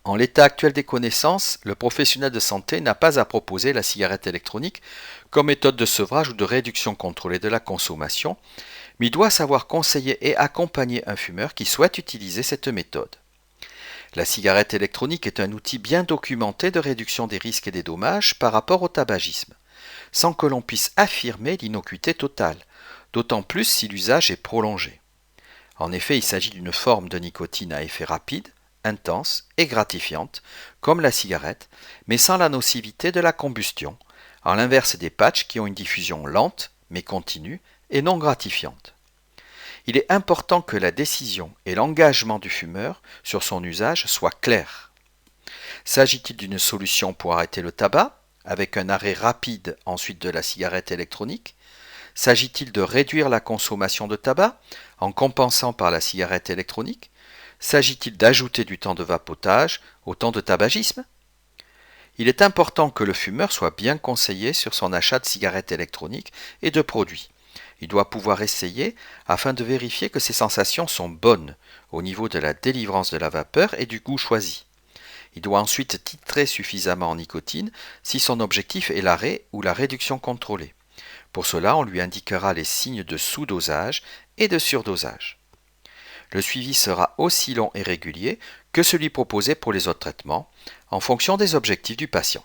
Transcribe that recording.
En l'état actuel des connaissances, le professionnel de santé n'a pas à proposer la cigarette électronique comme méthode de sevrage ou de réduction contrôlée de la consommation, mais il doit savoir conseiller et accompagner un fumeur qui souhaite utiliser cette méthode. La cigarette électronique est un outil bien documenté de réduction des risques et des dommages par rapport au tabagisme, sans que l'on puisse affirmer l'innocuité totale, d'autant plus si l'usage est prolongé. En effet, il s'agit d'une forme de nicotine à effet rapide, intense et gratifiante, comme la cigarette, mais sans la nocivité de la combustion, à l'inverse des patchs qui ont une diffusion lente, mais continue et non gratifiante. Il est important que la décision et l'engagement du fumeur sur son usage soient clairs. S'agit-il d'une solution pour arrêter le tabac, avec un arrêt rapide ensuite de la cigarette électronique? S'agit-il de réduire la consommation de tabac en compensant par la cigarette électronique? S'agit-il d'ajouter du temps de vapotage au temps de tabagisme? Il est important que le fumeur soit bien conseillé sur son achat de cigarettes électroniques et de produits. Il doit pouvoir essayer afin de vérifier que ses sensations sont bonnes au niveau de la délivrance de la vapeur et du goût choisi. Il doit ensuite titrer suffisamment en nicotine si son objectif est l'arrêt ou la réduction contrôlée. Pour cela, on lui indiquera les signes de sous-dosage et de surdosage. Le suivi sera aussi long et régulier que celui proposé pour les autres traitements, en fonction des objectifs du patient.